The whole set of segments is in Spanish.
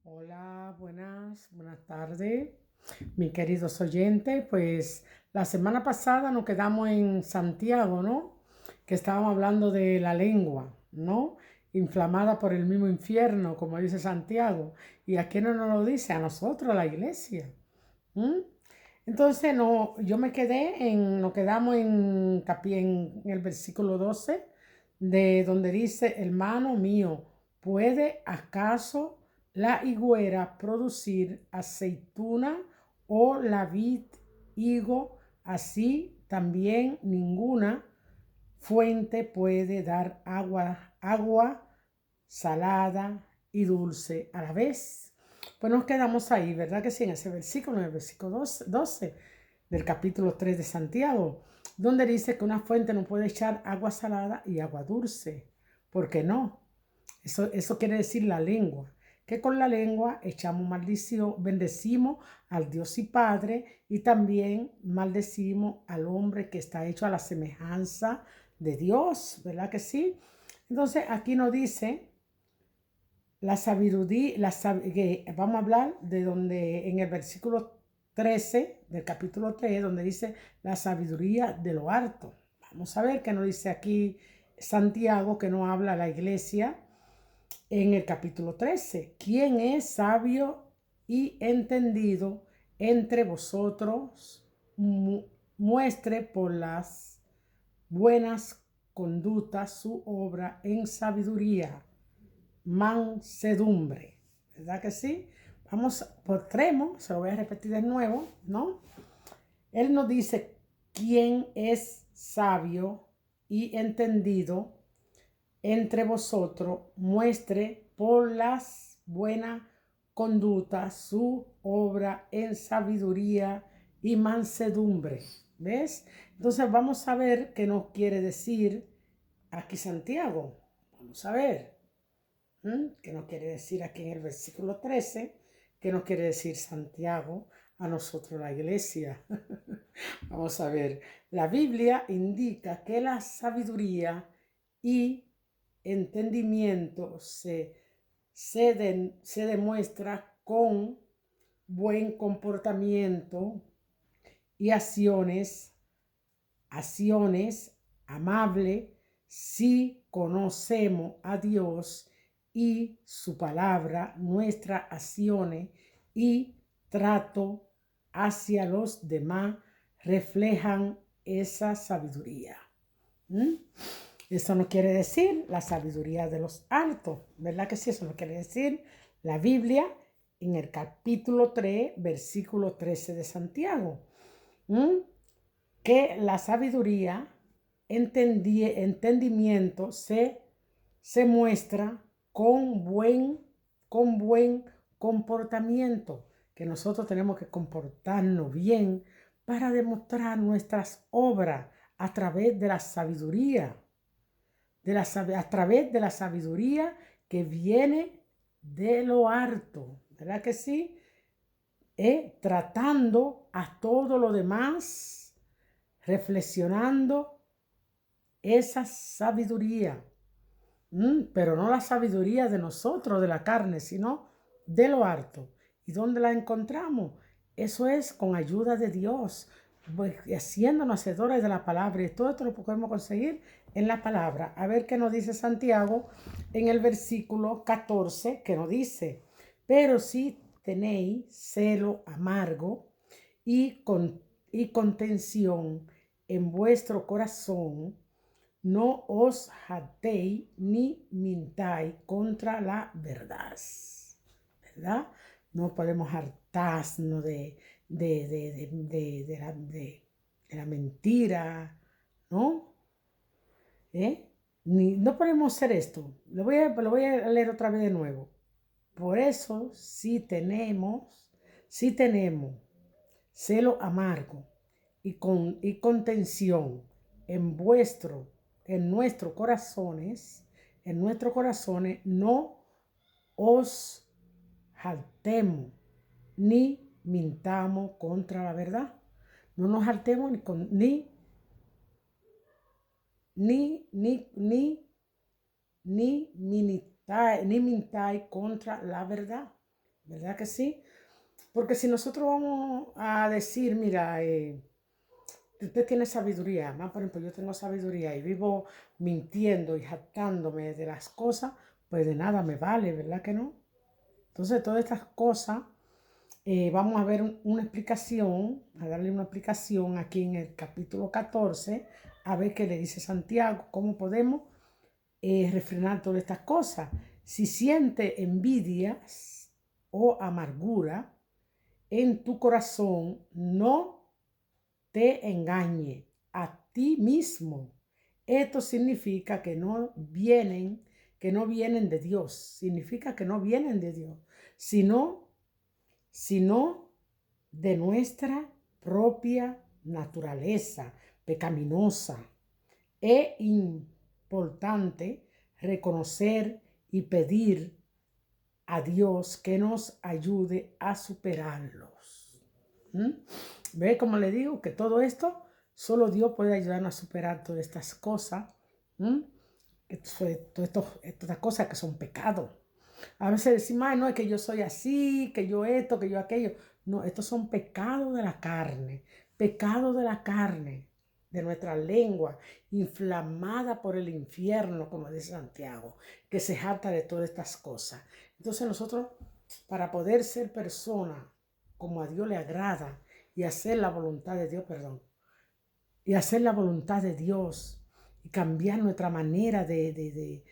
Hola, buenas tardes, mis queridos oyentes. Pues la semana pasada nos quedamos en Santiago, ¿no? Que estábamos hablando de la lengua, ¿no? Inflamada por el mismo infierno, como dice Santiago. ¿Y a quién no nos lo dice? A nosotros, a la iglesia. ¿Mm? Entonces, no, yo me quedé nos quedamos en el versículo 12, de donde dice, hermano mío, ¿puede acaso la higuera producir aceituna o la vid higo? Así también ninguna fuente puede dar agua salada y dulce a la vez. Pues nos quedamos ahí, ¿verdad que sí? En ese versículo, en el versículo 12 del capítulo 3 de Santiago, donde dice que una fuente no puede echar agua salada y agua dulce. ¿Por qué no? Eso quiere decir la lengua, que con la lengua echamos maldición, bendecimos al Dios y Padre y también maldecimos al hombre que está hecho a la semejanza de Dios, ¿verdad que sí? Entonces aquí nos dice la sabiduría, vamos a hablar de donde en el versículo 13 del capítulo 3, donde dice la sabiduría de lo alto. Vamos a ver qué nos dice aquí Santiago, que nos habla la iglesia en el capítulo 13. ¿Quién es sabio y entendido entre vosotros? Muestre por las buenas conductas su obra en sabiduría, mansedumbre. ¿Verdad que sí? Vamos por tremo, se lo voy a repetir de nuevo, ¿no? Él nos dice quién es sabio y entendido entre vosotros, muestre por las buenas conductas su obra en sabiduría y mansedumbre. ¿Ves? Entonces vamos a ver qué nos quiere decir aquí Santiago. Vamos a ver. ¿Qué nos quiere decir aquí en el versículo 13? ¿Qué nos quiere decir Santiago a nosotros, la iglesia? Vamos a ver. La Biblia indica que la sabiduría y entendimiento se demuestra con buen comportamiento y acciones amables si conocemos a Dios y su palabra, nuestras acciones y trato hacia los demás reflejan esa sabiduría. ¿Mm? Eso no quiere decir la sabiduría de los altos, ¿verdad que sí? Eso no quiere decir la Biblia en el capítulo 3, versículo 13 de Santiago. ¿Mm? Que la sabiduría, entendimiento se muestra con buen comportamiento, que nosotros tenemos que comportarnos bien para demostrar nuestras obras a través de la sabiduría, a través de la sabiduría que viene de lo alto, ¿verdad que sí? Tratando a todo lo demás, reflexionando esa sabiduría, pero no la sabiduría de nosotros, de la carne, sino de lo alto. ¿Y dónde la encontramos? Eso es con ayuda de Dios, haciéndonos hacedores de la palabra. Y todo esto lo podemos conseguir en la palabra. A ver qué nos dice Santiago en el versículo 14, que nos dice, pero si tenéis celo amargo y contención en vuestro corazón, no os jactéis ni mintáis contra la verdad. ¿Verdad? No podemos hartarnos de la mentira, ¿no? No podemos hacer esto. Lo voy a leer otra vez de nuevo. Por eso, si tenemos celo amargo y contención en en nuestros corazones, no os jaltemos ni mintamos contra la verdad. No nos jaltemos ni, ni, ni, ni mintáis contra la verdad. ¿verdad que sí? Porque si nosotros vamos a decir, mira, usted tiene sabiduría, más por ejemplo, yo tengo sabiduría y vivo mintiendo y jactándome de las cosas, pues de nada me vale, ¿verdad que no? Entonces, todas estas cosas, vamos a ver una explicación, a darle una explicación aquí en el capítulo 14, a ver qué le dice Santiago, cómo podemos refrenar todas estas cosas. Si siente envidias o amargura en tu corazón, no te engañe a ti mismo. Esto significa que no vienen de Dios. Significa que no vienen de Dios, sino, sino de nuestra propia naturaleza pecaminosa. Es importante reconocer y pedir a Dios que nos ayude a superarlos. ¿Mm? ¿Ve cómo le digo? Que todo esto, solo Dios puede ayudarnos a superar todas estas cosas. ¿Mm? Estas cosas que son pecados. A veces decimos, ay, no, es que yo soy así, que yo esto, que yo aquello. No, estos son pecados de la carne. Pecados de la carne, de nuestra lengua, inflamada por el infierno, como dice Santiago, que se jacta de todas estas cosas. Entonces nosotros, para poder ser personas como a Dios le agrada y hacer la voluntad de Dios, perdón, y hacer la voluntad de Dios y cambiar nuestra manera de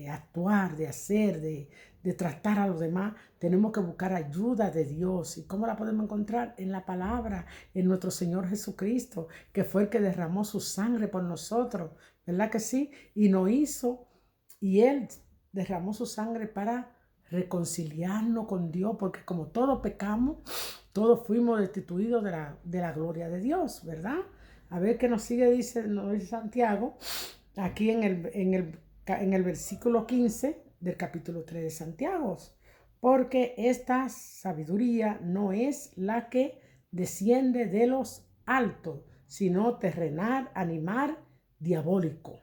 actuar, de hacer, de tratar a los demás, tenemos que buscar ayuda de Dios. ¿Y cómo la podemos encontrar? En la palabra, en nuestro Señor Jesucristo, que fue el que derramó su sangre por nosotros, ¿verdad que sí? Y nos hizo, y Él derramó su sangre para reconciliarnos con Dios, porque como todos pecamos, todos fuimos destituidos de la gloria de Dios, ¿verdad? A ver qué nos sigue, nos dice Santiago, aquí en el versículo 15 del capítulo 3 de Santiago. Porque esta sabiduría no es la que desciende de los altos, sino terrenal, animal, diabólico.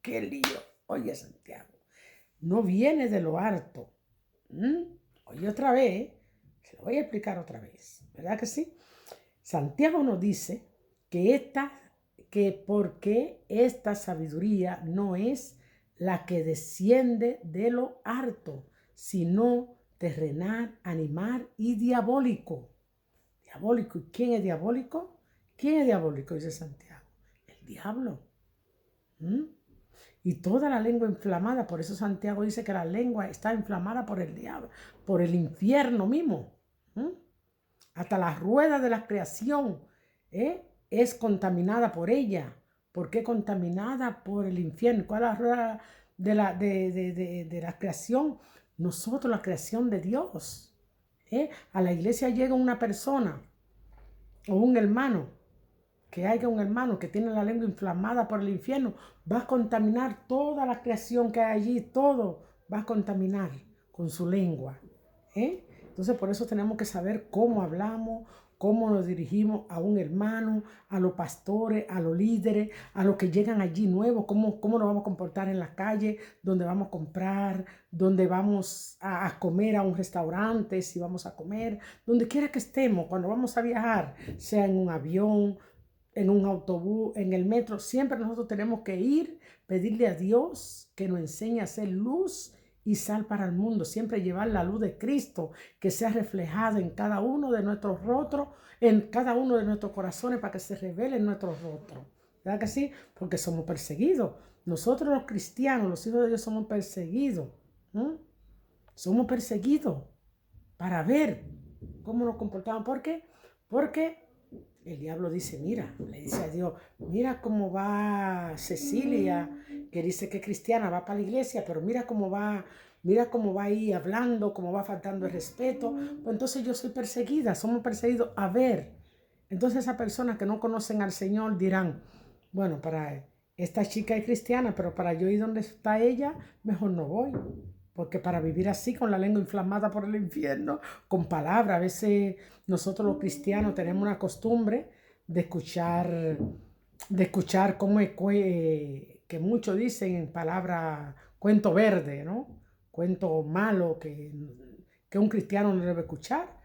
¡Qué lío! Oye, Santiago, no viene de lo alto. Oye, otra vez, se lo voy a explicar otra vez, ¿verdad que sí? Santiago nos dice que porque esta sabiduría no es la que desciende de lo alto, sino terrenal, animal y diabólico. Diabólico. ¿Y quién es diabólico? ¿Quién es diabólico? Dice Santiago. El diablo. ¿Mm? Y toda la lengua inflamada, por eso Santiago dice que la lengua está inflamada por el diablo, por el infierno mismo. Hasta la rueda de la creación es contaminada por ella. ¿Por qué contaminada? Por el infierno. ¿Cuál es la rueda de la creación? Nosotros, la creación de Dios. A la iglesia llega una persona o un hermano, que haya un hermano que tiene la lengua inflamada por el infierno, va a contaminar toda la creación que hay allí, todo va a contaminar con su lengua. Entonces por eso tenemos que saber cómo hablamos, cómo nos dirigimos a un hermano, a los pastores, a los líderes, a los que llegan allí nuevos, cómo nos vamos a comportar en la calle, donde vamos a comprar, donde vamos a comer a un restaurante, si vamos a comer, donde quiera que estemos, cuando vamos a viajar, sea en un avión, en un autobús, en el metro, siempre nosotros tenemos que ir, pedirle a Dios que nos enseñe a hacer luz y sal para el mundo, siempre llevar la luz de Cristo que sea reflejada en cada uno de nuestros rostros, en cada uno de nuestros corazones para que se revele en nuestros rostros. ¿Verdad que sí? Porque somos perseguidos. Nosotros los cristianos, los hijos de Dios, somos perseguidos. Somos perseguidos para ver cómo nos comportamos. ¿Por qué? Porque el diablo dice, mira, le dice a Dios, mira cómo va Cecilia, que dice que es cristiana, va para la iglesia, pero mira cómo va ahí hablando, cómo va faltando el respeto. Pues entonces yo soy perseguida, somos perseguidos. A ver, entonces esas personas que no conocen al Señor dirán, bueno, para esta chica es cristiana, pero para yo ir donde está ella, mejor no voy. Porque para vivir así, con la lengua inflamada por el infierno, con palabras, a veces nosotros los cristianos tenemos una costumbre de escuchar cómo es que muchos dicen en palabra cuento verde, ¿no? cuentos malos que un cristiano no debe escuchar,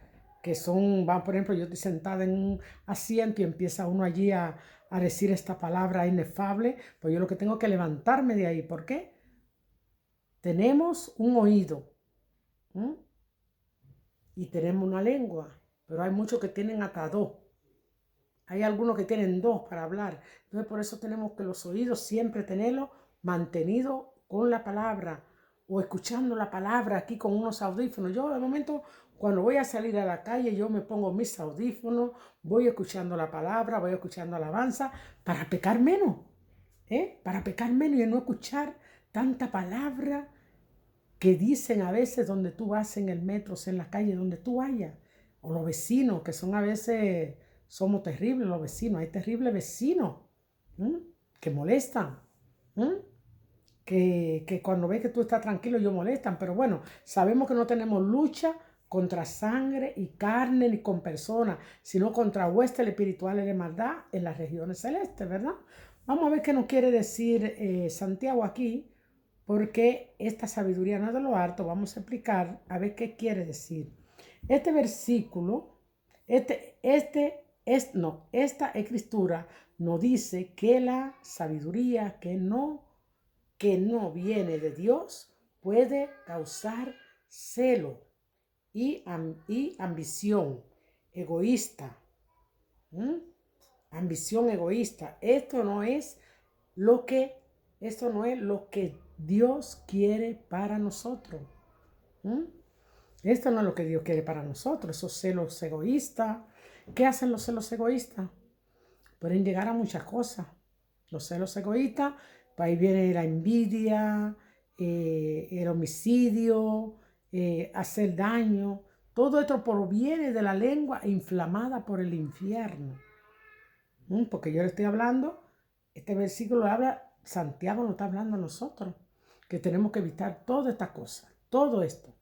que son, por ejemplo, yo estoy sentada en un asiento y empieza uno allí a decir esta palabra inefable, pues yo lo que tengo que levantarme de ahí. ¿Por qué? Tenemos un oído, ¿m? Y tenemos una lengua, pero hay muchos que tienen hasta dos. Hay algunos que tienen dos para hablar. Entonces por eso tenemos que los oídos siempre tenerlos mantenidos con la palabra o escuchando la palabra aquí con unos audífonos. Yo de momento cuando voy a salir a la calle yo me pongo mis audífonos, voy escuchando la palabra, voy escuchando alabanza para pecar menos. Para pecar menos y no escuchar tanta palabra que dicen a veces donde tú vas en el metro, en la calle, donde tú vayas. O los vecinos, que son a veces, somos terribles los vecinos. Hay terribles vecinos que molestan. Que cuando ven que tú estás tranquilo, ellos molestan. Pero bueno, sabemos que no tenemos lucha contra sangre y carne ni con personas, sino contra huestes espirituales de maldad en las regiones celestes, ¿verdad? Vamos a ver qué nos quiere decir Santiago aquí, porque esta sabiduría no es de lo alto. Vamos a explicar a ver qué quiere decir. Este versículo, esta escritura nos dice que la sabiduría que no viene de Dios puede causar celo y ambición egoísta. Ambición egoísta. Esto no es lo que Dios quiere para nosotros. Esto no es lo que Dios quiere para nosotros. Esos celos egoístas. ¿Qué hacen los celos egoístas? Pueden llegar a muchas cosas. Los celos egoístas, pues ahí viene la envidia, el homicidio, hacer daño. Todo esto proviene de la lengua inflamada por el infierno. Porque yo le estoy hablando, este versículo habla, Santiago nos está hablando a nosotros, que tenemos que evitar todas estas cosas, todo esto.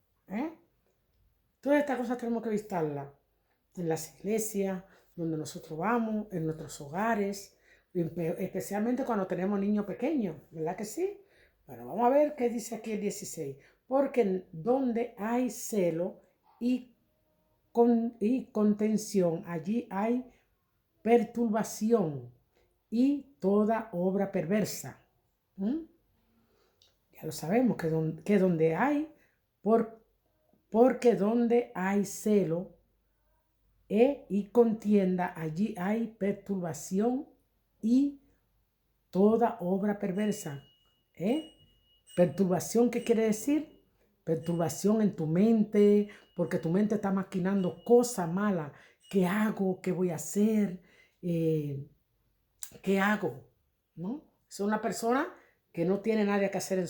Todas estas cosas tenemos que evitarlas en las iglesias, donde nosotros vamos, en nuestros hogares, especialmente cuando tenemos niños pequeños, ¿verdad que sí? Bueno, vamos a ver qué dice aquí el 16. Porque donde hay celo y contención, allí hay perturbación y toda obra perversa. Ya lo sabemos que donde hay, porque donde hay celo y contienda, allí hay perturbación y toda obra perversa. Perturbación, ¿qué quiere decir? Perturbación en tu mente, porque tu mente está maquinando cosas malas. ¿Qué hago? ¿Qué voy a hacer? ¿Qué hago? ¿No? Es una persona que no tiene nada que hacer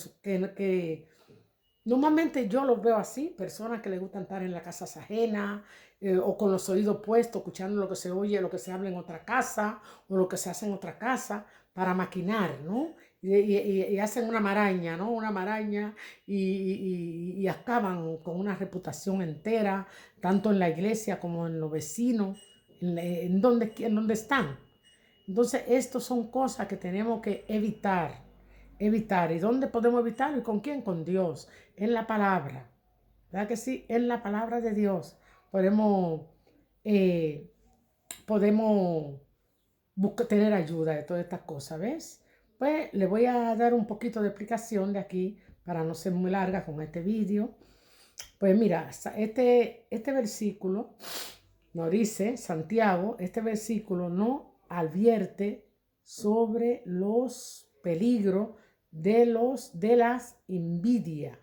normalmente yo los veo así, personas que les gustan estar en la casa ajena o con los oídos puestos, escuchando lo que se oye, lo que se habla en otra casa o lo que se hace en otra casa para maquinar, ¿no? Y hacen una maraña, ¿no? Una maraña y acaban con una reputación entera, tanto en la iglesia como en los vecinos, en donde están. Entonces, estas son cosas que tenemos que evitar. ¿Y dónde podemos evitarlo? ¿Y con quién? Con Dios, en la palabra. ¿Verdad que sí? En la palabra de Dios podemos, eh, podemos tener ayuda de todas estas cosas, ¿ves? Pues le voy a dar un poquito de explicación de aquí para no ser muy larga con este vídeo. Pues mira, este versículo nos dice, Santiago, este versículo no advierte sobre los peligros de las envidia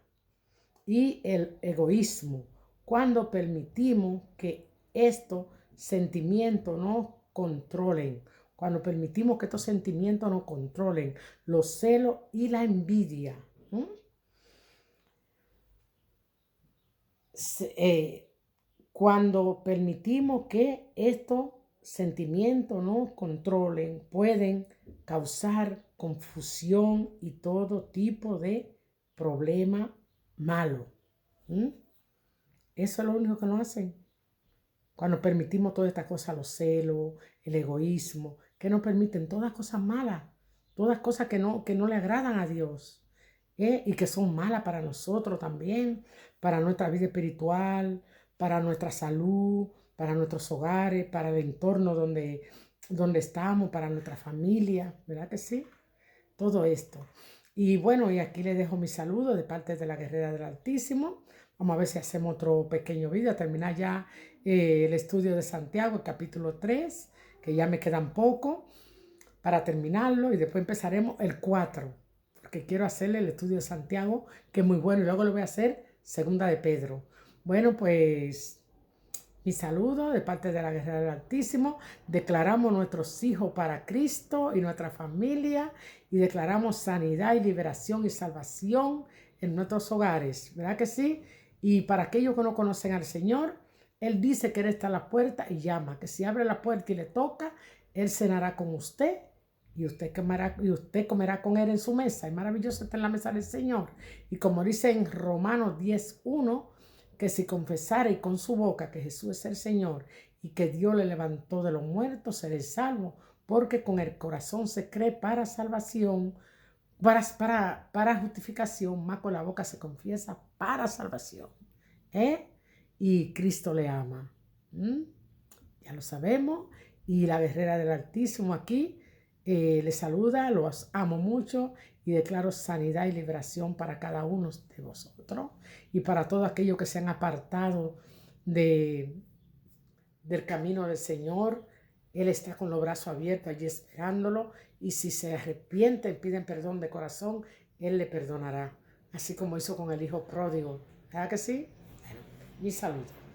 y el egoísmo cuando permitimos que estos sentimientos nos controlen. Cuando permitimos que estos sentimientos nos controlen, los celos y la envidia. Cuando permitimos que estos sentimientos nos controlen, pueden causar confusión y todo tipo de problema malo. Eso es lo único que nos hacen. Cuando permitimos todas estas cosas, los celos, el egoísmo, que nos permiten todas cosas malas, todas cosas que no le agradan a Dios. y que son malas para nosotros también, para nuestra vida espiritual, para nuestra salud, para nuestros hogares, para el entorno donde estamos, para nuestra familia, ¿verdad que sí? Todo esto. Y bueno, y aquí les dejo mi saludo de parte de la Guerrera del Altísimo. Vamos a ver si hacemos otro pequeño video, terminar ya el estudio de Santiago, el capítulo 3, que ya me quedan poco para terminarlo, y después empezaremos el 4, porque quiero hacerle el estudio de Santiago, que es muy bueno, y luego lo voy a hacer segunda de Pedro. Bueno, pues mi saludo de parte de la Guerrera del Altísimo. Declaramos nuestros hijos para Cristo y nuestra familia, y declaramos sanidad y liberación y salvación en nuestros hogares, ¿verdad que sí? Y para aquellos que no conocen al Señor, Él dice que Él está a la puerta y llama, que si abre la puerta y le toca, Él cenará con usted y usted comerá con Él en su mesa. Y maravilloso está en la mesa del Señor. Y como dice en Romanos 10:1, que si confesare con su boca que Jesús es el Señor y que Dios le levantó de los muertos, seré salvo, porque con el corazón se cree para salvación, para justificación, más con la boca se confiesa para salvación. Y Cristo le ama. Ya lo sabemos. Y la Guerrera del Altísimo aquí les saluda, los amo mucho y declaro sanidad y liberación para cada uno de vosotros y para todos aquellos que se han apartado del camino del Señor. Él está con los brazos abiertos allí esperándolo, y si se arrepienten, piden perdón de corazón, Él le perdonará, así como hizo con el hijo pródigo. ¿Verdad que sí? Bueno, mi saludo.